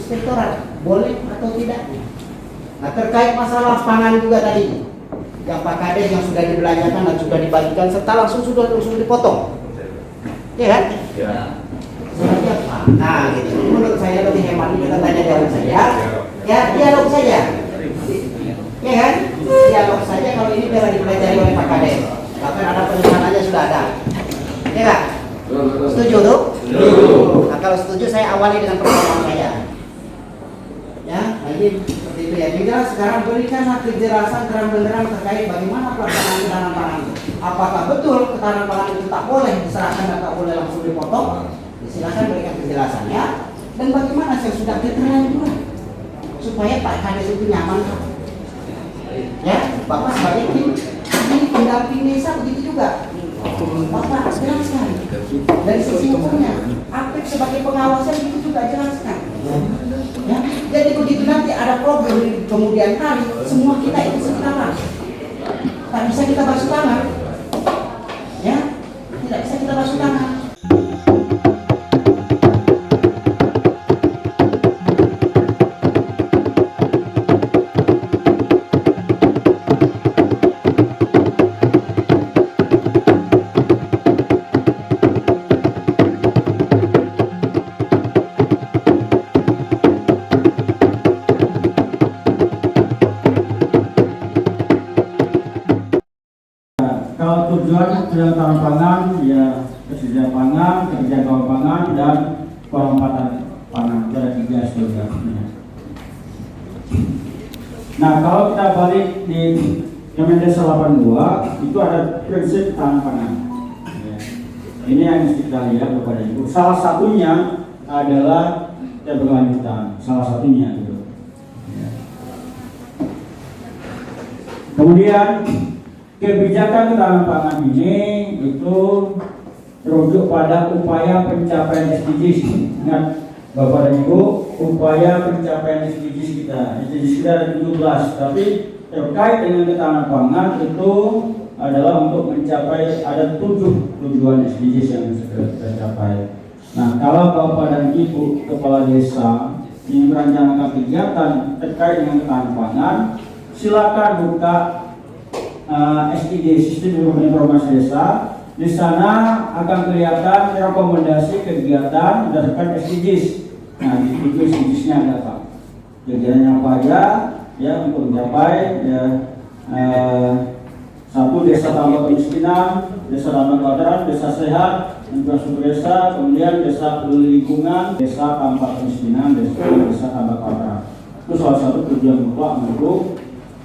inspektorat, boleh atau tidaknya. Nah, terkait masalah pangan juga tadi, yang Pak Kades yang sudah dibelanjakan dan sudah dibagikan serta langsung dipotong, ya kan? Ya. Seperti apa? Nah, gitu. Menurut saya lebih hemat kita tanya jawab saya. Ya, dialog saja. Ya kan? Dialog saja kalau ini biar dipelajari oleh Pak Kades. Bahkan ada perencananya sudah ada. Ya kan? Setuju tuh? Setuju. Nah, kalau setuju saya awali dengan pertanyaan saya. Ya, nah ini seperti itu ya. Tinggal sekarang berikanlah kejelasan terang-benderang terkait bagaimana pelaksanaan ketahanan pangan itu. Apakah betul ketahanan pangan itu tak boleh diserahkan dan tak boleh langsung dipotong? Silakan berikan penjelasannya. Dan bagaimana saya sudah keterlanjuran supaya Pak Kades itu nyaman. Ya, Bapak sebagai tim ini pendamping desa begitu juga. Bapak jelaskan dari sisi hukumnya. Apek sebagai pengawasan itu juga jelaskan. Ya, jadi begitu nanti ada problem di kemudian hari, semua kita itu setara. Tak bisa kita basuh tangan. Ya, tidak bisa kita basuh tangan. Kalau tujuan ketahanan pangan, ya ketersediaan pangan, keterjangkauan pangan, dan penempatan pangan. Itu ada 3 sebenarnya. Nah, kalau kita balik di Kemendesa 82, itu ada prinsip ketahanan pangan. Ya. Ini yang mesti kita lihat kepada Ibu. Salah satunya adalah keberlanjutan. Salah satunya gitu. Ya. Kemudian kebijakan ketahanan pangan ini itu terujuk pada upaya pencapaian SDGs. Ingat Bapak dan Ibu, upaya pencapaian SDGs kita. SDGs kita ada 17, tapi terkait dengan ketahanan pangan itu adalah untuk mencapai ada 7 tujuan SDGs yang sudah kita capai. Nah, kalau Bapak dan Ibu kepala desa ingin merencanakan kegiatan terkait dengan ketahanan pangan, silakan buka SID, Sistem Informasi Desa. Di sana akan kelihatan rekomendasi kegiatan berdasarkan SDGs. Nah, di situ SDGs-nya ada apa? Kegiatannya apa aja ya untuk mencapai ya, 1 desa tanpa kemiskinan, desa tanpa kelaparan, desa sehat, infrastruktur desa, kemudian desa peduli lingkungan, desa tanpa kemiskinan, desa tanpa kelaparan. Itu salah satu tujuan mutlak untuk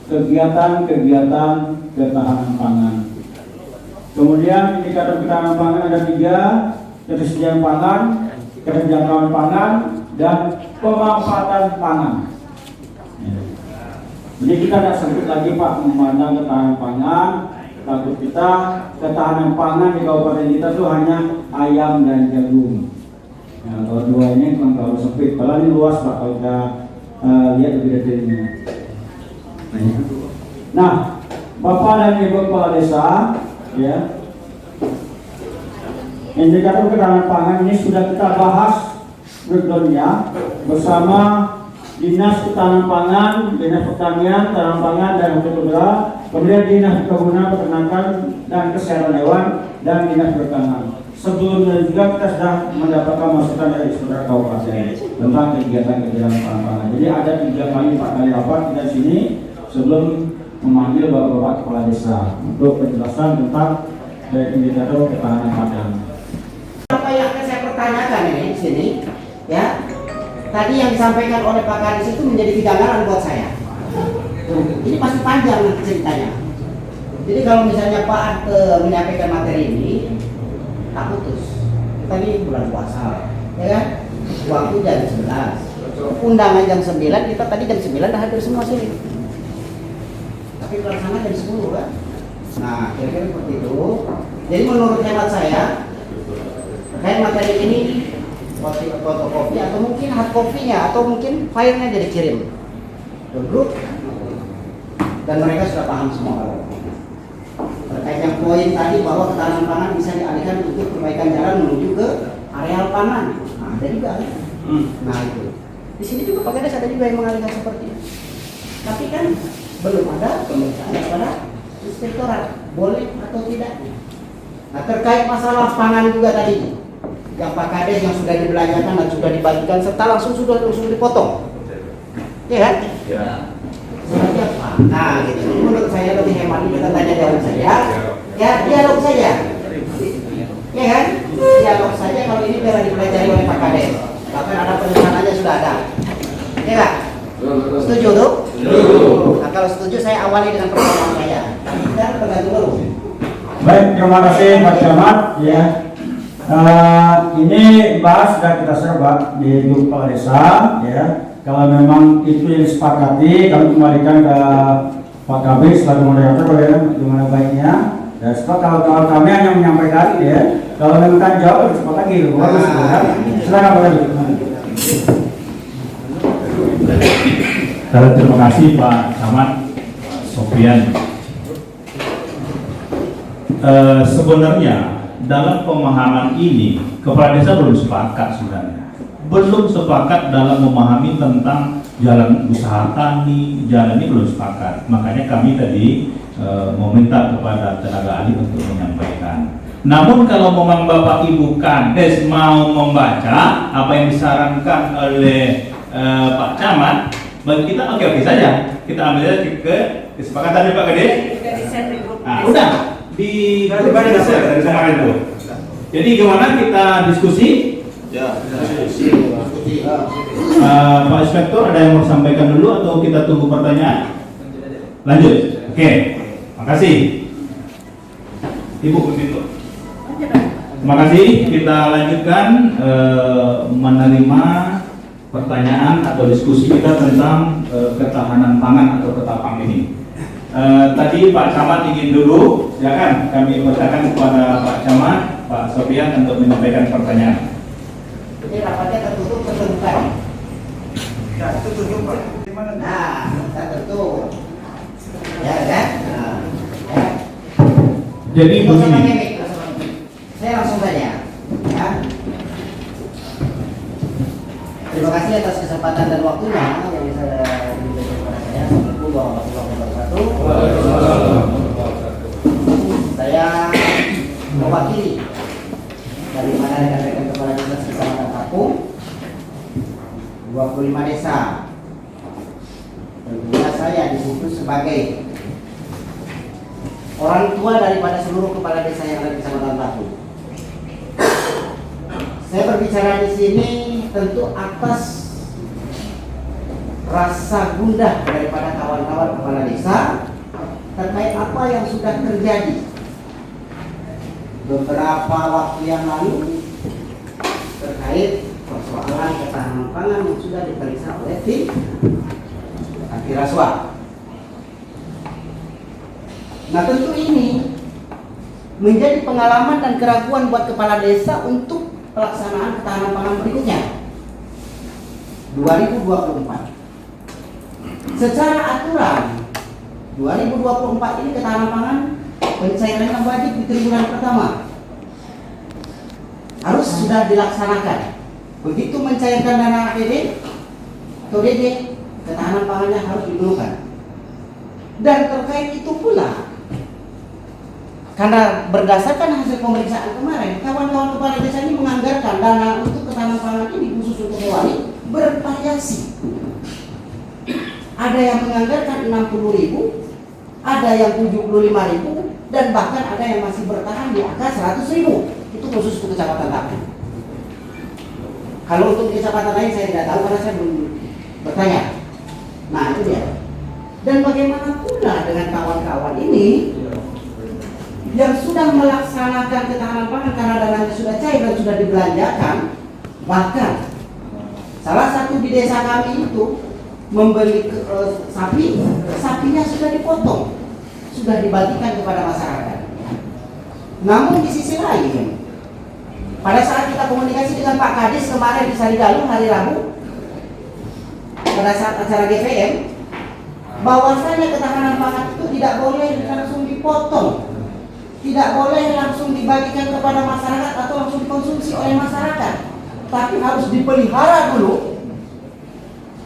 kegiatan-kegiatan ketahanan pangan. Kemudian indikator ketahanan pangan ada 3: ketersediaan pangan, keterjangkauan pangan, dan pemanfaatan pangan. Ya. Jadi kita tidak sebut lagi Pak memandang ketahanan pangan, takut kita ketahanan pangan di kabupaten kita tuh hanya ayam dan jagung. Ya, kalau 2 ini memang terlalu sempit. Kalau ini luas Pak kalau kita lihat lebih detailnya. Nah, Bapak dan Ibu kepala desa, ya, indikator ketahanan pangan ini sudah kita bahas breakdown-nya bersama Dinas Ketahanan Pangan, Dinas Pertanian, Ketahanan Pangan dan Hortikultura, kemudian Dinas Perkebunan, Peternakan dan Kesehatan Hewan, dan Dinas Pertanian. Sebelumnya juga kita sudah mendapatkan masukan dari saudara kabupaten tentang kegiatan-kegiatan pangan. Jadi ada 3 kali 4 kali rapat kita di sini sebelum memanggil Bapak-Bapak Kepala Desa untuk penjelasan tentang indikator ketahanan pangan. Apa yang akan saya pertanyakan ini di sini, ya, tadi yang disampaikan oleh Pak Kades itu menjadi kejanggalan buat saya. Ini pasti panjang nanti ceritanya. Jadi kalau misalnya Pak menyampaikan materi ini, tak putus. Tadi bulan puasa, ya kan? Waktu jam 11, undangan jam 9, kita tadi jam 9 dah hadir semua sini. Tapi pelaksana jam 10 kan? Nah, kira-kira seperti itu. Jadi menurut hemat saya, terkait materi ini fotokopi atau mungkin hard copy-nya atau mungkin filenya jadi kirim ke grup dan mereka sudah paham semua. Terkait yang poin tadi bahwa ketahanan pangan bisa dialihkan untuk perbaikan jalan menuju ke areal pangan. Nah, ada juga. Nah itu. Di sini juga Pak Kades ada juga yang mengalihkan seperti itu. Tapi kan belum ada pemeriksaan kepada inspektorat boleh atau tidaknya. Nah terkait masalah pangan juga tadi, yang Pak Kades yang sudah dibelanjakan dan sudah dibagikan serta langsung dipotong, ya kan? Ya. Seperti apa? Nah gitu. Menurut saya lebih hemat kita tanya jawab saja. Ya dialog saja. Ya kan? Dialog saja kalau ini biar dipelajari oleh Pak Kades. Bahkan ada perencanaannya sudah ada. Ya kan? Setuju tuh? Setuju. Nah kalau setuju saya awali dengan pertanyaan saya. Dan tergantung dulu. Baik, terima kasih Pak Camat. Ya, ini bahas sudah kita serba di grup kepala desa. Ya, kalau memang itu yang disepakati, kami kembalikan ke Pak Kabis selaku moderator bagaimana baiknya. Dan sebab kalau kami hanya menyampaikan, ya, kalau memang kan jawab harus cepat lagi. Bagus, ya. Silakan Pak Kabis. Terima kasih Pak Camat Sofian. Sebenarnya dalam pemahaman ini kepala desa belum sepakat sebenarnya. Belum sepakat dalam memahami tentang jalan usaha tani, jalan ini belum sepakat. Makanya kami tadi meminta kepada tenaga ahli untuk menyampaikan. Namun kalau memang Bapak Ibu Kades mau membaca apa yang disarankan oleh Pak Camat, bagi kita oke saja. Kita ambil saja ke kesepakatan Pak Kades. Nah, udah di dari kemarin tuh. Jadi gimana kita diskusi? Ya, Pak Inspektur ada yang mau sampaikan dulu atau kita tunggu pertanyaan? Lanjut. Oke. Makasih. Ibu begitu. Terima kasih. Kita lanjutkan menerima pertanyaan atau diskusi kita tentang ketahanan pangan atau ketapang ini. Tadi Pak Camat ingin dulu, silakan kami persilakan kepada Pak Camat, Pak Sofian untuk menyampaikan pertanyaan. Ini rapatnya tertutup terbuka. Ya, itu tunjuk Pak. Nah, kita tertutup. Ya kan? Nah, ya. Jadi Nggak usah begini. pakai mic, nggak usah pakai mic. Saya langsung saja. Ya. Terima kasih atas kesempatan dan waktunya yang saya diberikan kepada saya. Assalamualaikum warahmatullahi wabarakatuh. Saya mewakili daripada rekan-rekan kepala desa Kecamatan Kapung 25 desa. Tentunya saya disebut sebagai orang tua daripada seluruh kepala desa yang ada di Kecamatan Kapung. Saya berbicara di sini tentu atas rasa gundah daripada kawan-kawan kepala desa terkait apa yang sudah terjadi beberapa waktu yang lalu terkait persoalan ketahanan pangan yang sudah diperiksa oleh tim anti rasuah. Nah tentu ini menjadi pengalaman dan keraguan buat kepala desa untuk pelaksanaan ketahanan pangan berikutnya 2024. Secara aturan 2024 ini ketahanan pangan pencairannya wajib di triwulan pertama harus sudah dilaksanakan. Begitu mencairkan dana APD atau DD, ketahanan pangannya harus digunakan. Dan terkait itu pula, karena berdasarkan hasil pemeriksaan kemarin, kawan-kawan kepala desa ini menganggarkan dana untuk ketahanan pangan ini khusus untuk hewani bervariasi. Ada yang menganggarkan 60.000, ada yang 75.000, dan bahkan ada yang masih bertahan di angka 100.000. Itu khusus untuk kecamatan Kapung. Kalau untuk kecamatan lain saya tidak tahu karena saya belum bertanya. Nah itu dia. Dan bagaimana pula dengan kawan-kawan ini yang sudah melaksanakan ketahanan pangan karena dananya sudah cair dan sudah dibelanjakan, bahkan salah satu di desa kami itu membeli sapi, sapinya sudah dipotong, sudah dibagikan kepada masyarakat. Namun di sisi lain, pada saat kita komunikasi dengan Pak Kadis kemarin di Sarigaluh hari Rabu, pada saat acara GPM, bahwasanya ketahanan pangan itu tidak boleh langsung dipotong, tidak boleh langsung dibagikan kepada masyarakat atau langsung dikonsumsi oleh masyarakat, tapi harus dipelihara dulu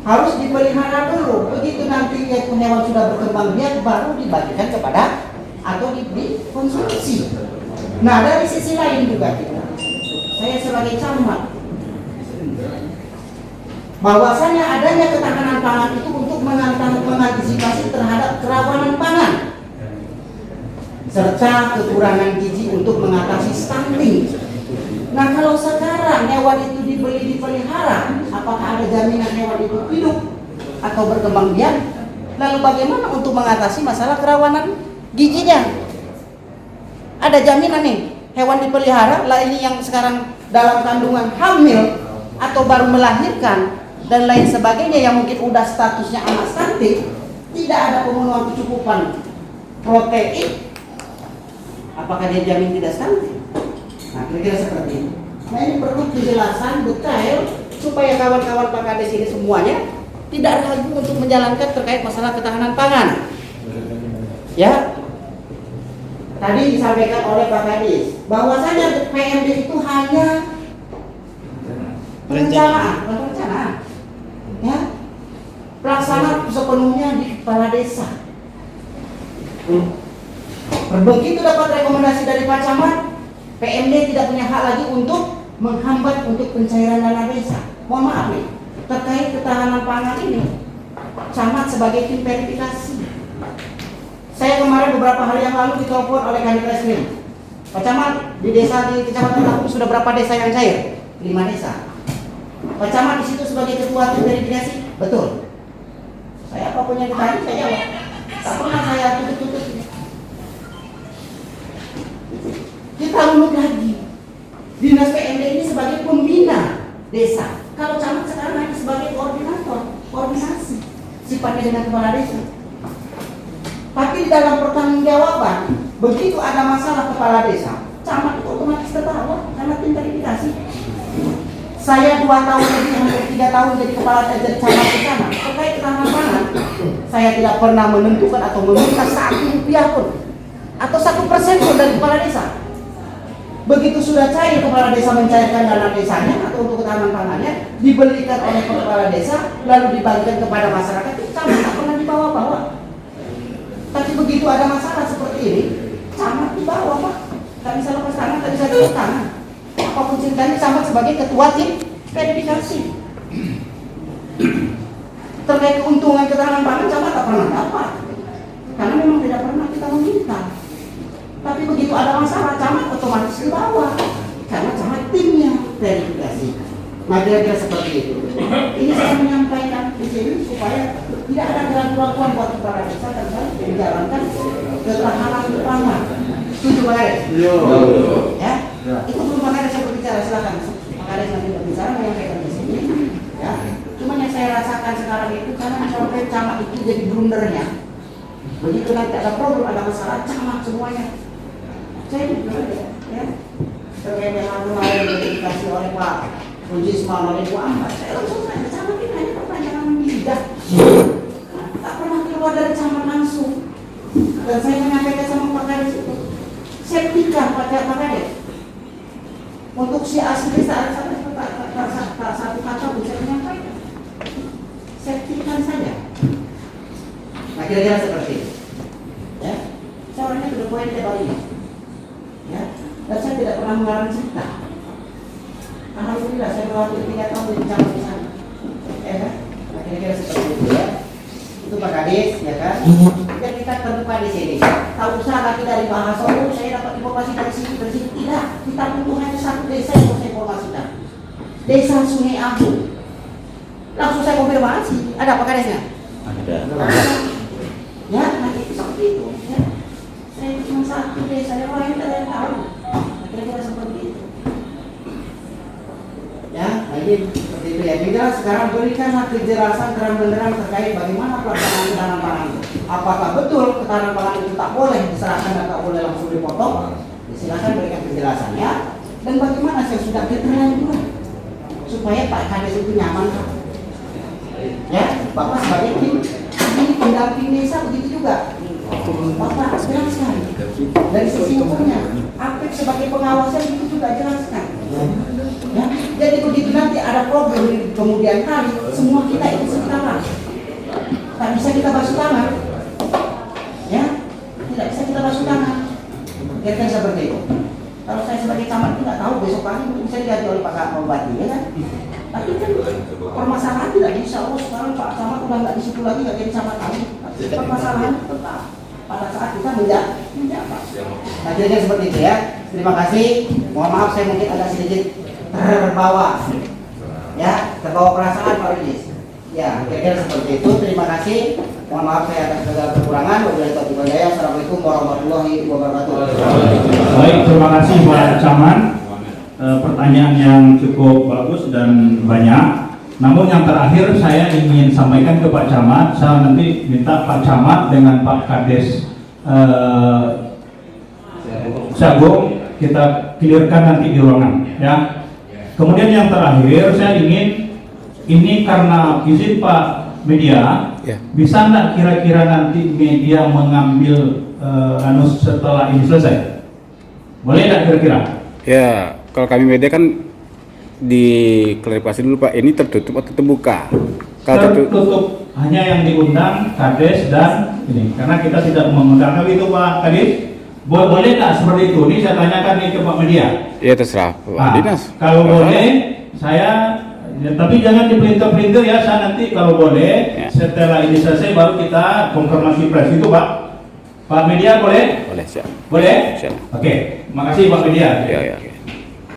harus dipelihara dulu. Begitu nanti yaitu hewan sudah berkembang biak, baru dibagikan kepada atau dikonsumsi. Nah, dari sisi lain juga saya sebagai camat, bahwasanya adanya ketahanan pangan itu untuk mengantisipasi terhadap kerawanan pangan serta kekurangan gizi untuk mengatasi stunting. Nah, kalau sekarang hewan itu dipelihara, apakah ada jaminan hewan itu hidup atau berkembang biak? Lalu bagaimana untuk mengatasi masalah kerawanan gizinya? Ada jaminan nih, hewan dipelihara, lah ini yang sekarang dalam kandungan hamil atau baru melahirkan dan lain sebagainya yang mungkin udah statusnya anak stunting, tidak ada pemenuhan kecukupan protein, apakah dia jamin tidak stunting? Nah, kira-kira seperti ini. Nah, ini perlu penjelasan detail supaya kawan-kawan Pak Kades ini semuanya tidak ragu untuk menjalankan terkait masalah ketahanan pangan. Ya, tadi disampaikan oleh Pak Kades bahwasanya PMD itu hanya perencanaan, ya, pelaksana sepenuhnya di kepala desa. Begitu dapat rekomendasi dari Pak Camat, PMD tidak punya hak lagi untuk menghambat untuk pencairan dana desa. Mohon maaf nih, terkait ketahanan pangan ini, Camat sebagai tim verifikasi. Saya kemarin beberapa hari yang lalu ditelepon oleh Kanit Reskrim. Pak Camat, di desa di Kecamatan Lampung sudah berapa desa yang cair? 5 desa. Pak Camat di situ sebagai ketua tim verifikasi, betul. Saya apapun yang ditanya saya jawab. Tak pernah saya tutup-tutup. Kita runut lagi. Dinas PMD ini sebagai pembina desa. Kalau camat sekarang hanya sebagai koordinator, koordinasi sifatnya dengan kepala desa. Tapi di dalam pertanggungjawaban, begitu ada masalah kepala desa, camat itu otomatis tertawa karena tim verifikasi. Saya 2 tahun lebih, hampir 3 tahun jadi kepala jadi camat di sana. Terkait ketahanan pangan, saya tidak pernah menentukan atau meminta 1 rupiah pun atau 1% pun dari kepala desa. Begitu sudah cair kepala desa mencairkan dana desanya atau untuk ketahanan pangannya, dibelikan oleh kepala desa lalu dibagikan kepada masyarakat, camat tak pernah dibawa-bawa. Tapi begitu ada masalah seperti ini, camat dibawa Pak. Tak bisa lepas tangan, tak bisa lepas tangan. Apapun ceritanya, camat sebagai ketua tim verifikasi. Terkait keuntungan ketahanan pangan, camat tak pernah dapat. Karena memang tidak pernah kita meminta. Tapi begitu ada masalah, camat otomatis dibawa. Karena camat timnya verifikasi. Nah, kira-kira seperti itu. Ini saya menyampaikan di sini supaya tidak ada keraguan buat kepala desa tentang menjalankan ketahanan pangan. Setuju Pak Kades? Ya? Itu belum Pak Kades saya berbicara, silakan. Pak Kades nanti berbicara menyampaikan di sini. Ya. Cuma yang saya rasakan sekarang itu karena sampai camat itu jadi blundernya. Begitu nanti ada problem, ada masalah, camat semuanya. Saya juga ya. Terkait yang kemarin dikasih oleh Pak Ujisman oleh Bu Ahmad, saya langsung tanya, camat ini hanya perpanjangan lidah. Tak pernah keluar dari camat langsung. Dan saya menyampaikan sama Pak Kades itu, septikan Pak Kades. Untuk si asli saat satu kata pun saya menyampaikan, septikan saja. Nah, kira-kira seperti itu. Ya, saya orangnya to the point about ini. Ya, dan saya tidak pernah mengarang cerita. Alhamdulillah saya melewati 3 tahun di camat di sana. Ya kan? Nah, kira-kira seperti itu ya. Itu Pak Kades, ya kan? Dan kita terbuka di sini. Tak usah lagi dari bahasa, oh saya dapat informasi dari sini, dari sini. Tidak, kita butuh hanya 1 desa yang saya informasikan. Desa Sungai Abu. Langsung saya konfirmasi. Ada Pak Kadesnya? Ada. Ya, nanti seperti itu. Ya. Saya cuma 1 desa yang lain tidak ada yang tahu. Kira-kira seperti itu. Ya, nah ini seperti itu ya. Kita sekarang berikanlah kejelasan terang-benderang terkait bagaimana pelaksanaan ketahanan pangan itu. Apakah betul ketahanan pangan itu tak boleh diserahkan dan tak boleh langsung dipotong? Silakan berikan penjelasannya. Dan bagaimana saya sudah keterlanjuran supaya Pak Kades itu nyaman. Ya, Bapak sebagai tim ini pendamping desa begitu juga. Bapak jelaskan dari sisi hukumnya. Apik sebagai pengawasan itu juga jelaskan. Ya, jadi begitu nanti ada problem di kemudian hari, semua kita itu serta bisa kita basuh tangan. Ya, tidak bisa kita basuh tangan. Kira-kira seperti itu. Kalau saya sebagai camat tidak tahu besok pagi mungkin bisa diganti oleh Pak Bupati, ya kan? Tapi kan permasalahan tidak bisa. Oh sekarang Pak Camat udah nggak di situ lagi, nggak jadi camat lagi. Permasalahan tetap pada saat kita menjabat. Nah kira-kira seperti itu ya. Terima kasih. Mohon maaf saya mungkin agak sedikit terbawa, ya terbawa perasaan Pak Rilis. Ya kira-kira seperti itu. Terima kasih. Mohon maaf saya atas segala kekurangan. Wabillahi taufiq wal hidayah. Assalamualaikum warahmatullahi wabarakatuh. Baik, terima kasih Pak Camat. Pertanyaan yang cukup bagus dan banyak. Namun yang terakhir saya ingin sampaikan ke Pak Camat. Saya nanti minta Pak Camat dengan Pak Kades Sagung kita clearkan nanti di ruangan, ya. Kemudian yang terakhir saya ingin ini karena izin Pak media, bisa nggak kira-kira nanti media mengambil setelah ini selesai? Boleh nggak kira-kira? Ya, kalau kami media kan diklarifikasi dulu Pak, ini tertutup atau terbuka? Kalau Tertutup, hanya yang diundang Kades dan ini, karena kita tidak mengundang kami itu Pak Kades. Boleh nggak seperti itu? Ini saya tanyakan nih ke Pak media. Ya terserah Pak Dinas. Kalau boleh, saya ya, tapi jangan diprinter-printer ya. Saya nanti kalau boleh setelah ini selesai baru kita konfirmasi pers itu Pak. Pak media boleh? Boleh siap. Boleh? Siap. Oke, makasih Pak media. Ya.